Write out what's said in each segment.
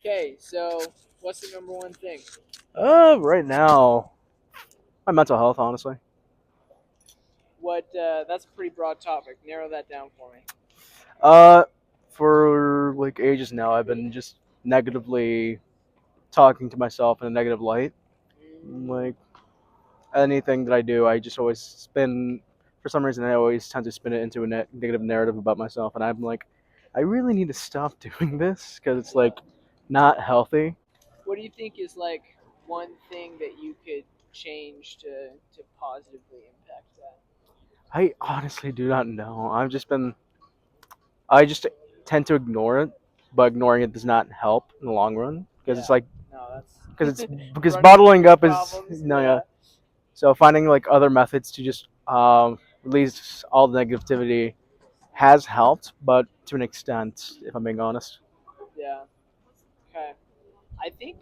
Okay, so what's the number one thing? Right now, my mental health, honestly. What? That's a pretty broad topic. Narrow that down for me. Uh, for like ages now, I've been just negatively talking to myself in a negative light. Like anything that I do, I just always spin. For some reason, I always tend to spin it into a negative narrative about myself, and I'm like, I really need to stop doing this because it's Yeah. like not healthy. What do you think is like one thing that you could change to positively impact that? I honestly do not know. I just tend to ignore it, but ignoring it does not help in the long run because it's Yeah. like No, because that's because running from bottling your up is problems. no, yeah. Yeah. So finding like other methods to just release all the negativity has helped, but to an extent, if I'm being honest. Yeah. Okay. I think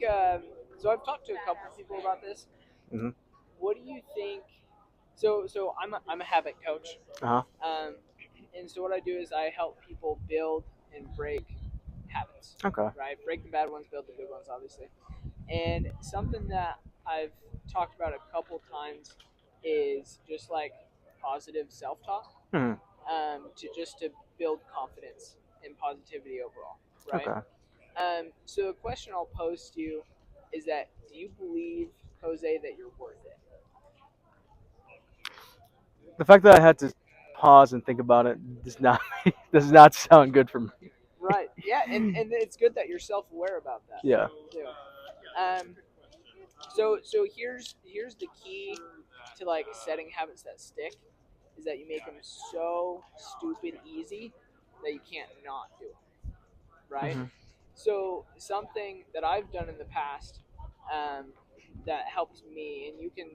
so. I've talked to a couple people about this. Hmm. What do you think? So I'm a habit coach. Uh huh. Um, and so what I do is I help people build and break habits, Okay. right? Break the bad ones, build the good ones, obviously. And something that I've talked about a couple times is just like positive self-talk, Hmm. to build confidence and positivity overall, right? Okay. So a question I'll pose to you is that do you believe, Jose, that you're worth it? The fact that I had to pause and think about it does not does not sound good for me. Right. Yeah, and it's good that you're self-aware about that Yeah. too. Um, so here's the key to like setting habits that stick is that you make them so stupid easy that you can't not do them, right? Hmm. So something that I've done in the past, um, that helps me, and you can.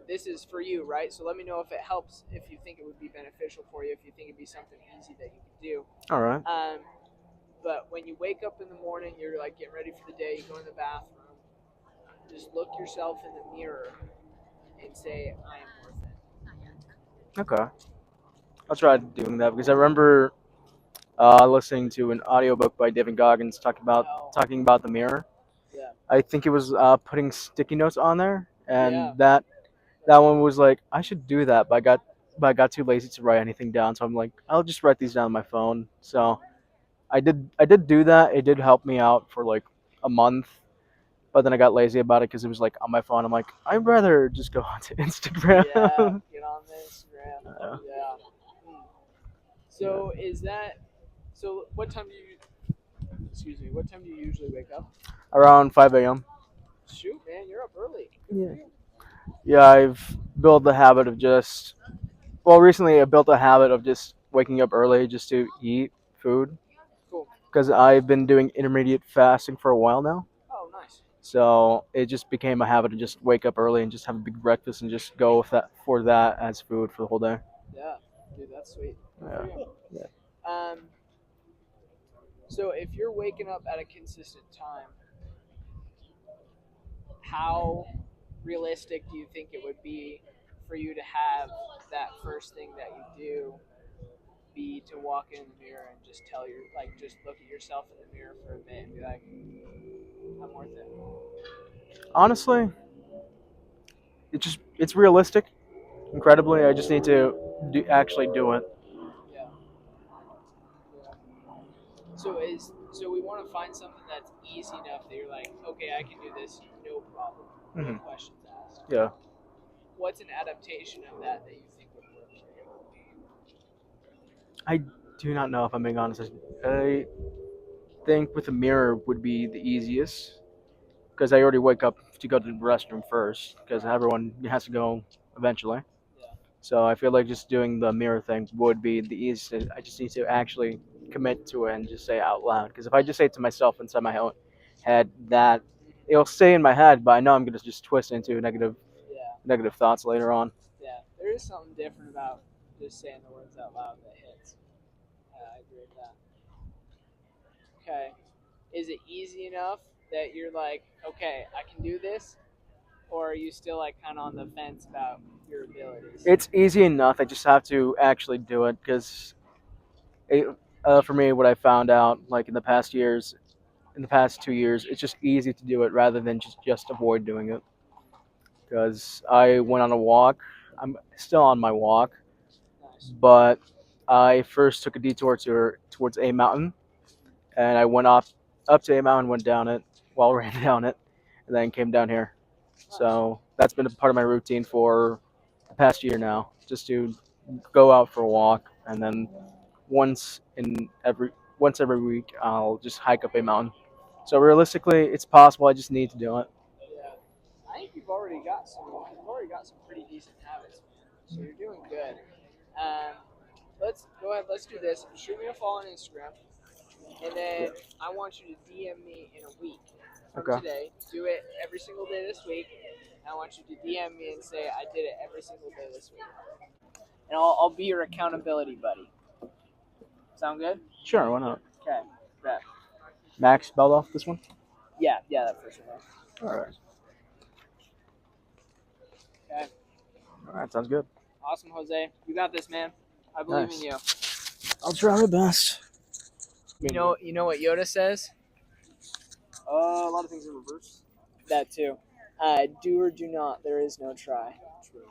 This is for you, right? So let me know if it helps, if you think it would be beneficial for you, if you think it'd be something easy that you could do. All right. Um, but when you wake up in the morning, you're like getting ready for the day, you go in the bathroom, just look yourself in the mirror and say, I am worth it. Okay. I'll try doing that because I remember listening to an audiobook by David Goggins Oh, talking about the mirror. yeah, I think it was putting sticky notes on there, yeah, and that that's one good. was like I should do that, but I got too lazy to write anything down. So I'm like, I'll just write these down on my phone. So I did do that. It did help me out for like a month, but then I got lazy about it because it was like on my phone. I'm like, I'd rather just go onto Yeah, Instagram. get on the Instagram. uh, Yeah. Hmm. yeah. So is that so? What time do you? Excuse me. What time do you usually wake up? Around 5 a.m. Shoot, man, you're up early. Good for Yeah. you. Yeah, I've built the habit of just well, recently I built a habit of just waking up early just to eat food Cool. because I've been doing intermediate fasting for a while now. Oh, nice. So it just became a habit to just wake up early and just have a big breakfast and just go with that for that as food for the whole day. Yeah, dude, that's sweet. Good for Yeah. you. Yeah. Um, so if you're waking up at a consistent time, how realistic do you think it would be for you to have that first thing that you do be to walk in the mirror and just tell your like just look at yourself in the mirror for a minute and be like, I'm worth it. Honestly, it's realistic. Incredibly, I just need to actually do it. Yeah. Yeah. So we want to find something that's easy enough that you're like, okay, I can do this, no problem, no Hmm. questions asked. Yeah. What's an adaptation of that that you think would work for you? I do not know if I'm being honest. I think with a mirror would be the easiest because I already wake up to go to the restroom first because Right. everyone has to go eventually. Yeah. So I feel like just doing the mirror thing would be the easiest. I just need to actually commit to it and just say it out loud. Because if I just say it to myself inside my own head, that Hmm. it'll stay in my head, but I know I'm gonna just twist into Yeah. negative thoughts later on. Yeah. There is something different about just saying the words out loud that hits. I agree with that. Okay. Is it easy enough that you're like, okay, I can do this, or are you still like kind of on the fence about your abilities? It's easy enough. I just have to actually do it because for me, what I found out like in the past years in the past 2 years, it's just easy to do it rather than just avoid doing it. Because I went on a walk. I'm still on my walk, Nice. but I first took a detour towards a mountain, and I went up to a mountain, went down it, while ran down it, and then came down here. So that's been a part of my routine for the past year now, just to go out for a walk, and then once in every once every week I'll just hike up a mountain. So realistically, it's possible. I just need to do it. Yeah. I think you've already got some pretty decent habits, man. So you're doing good. Let's go ahead. Let's do this. Shoot me a follow on Instagram, and then I want you to DM me in a week from Okay. today. Do it every single day this week. And I want you to DM me and say I did it every single day this week, and I'll be your accountability buddy. Sound good? Sure, why not? Okay. Bet. Max spelled off this one. Yeah, that first one. All right. Okay. All right, sounds good. Awesome, Jose. You got this, man. I believe Nice. in you. I'll try my best. You know what Yoda says? a lot of things in reverse. That too. Do or do not. There is no try. True.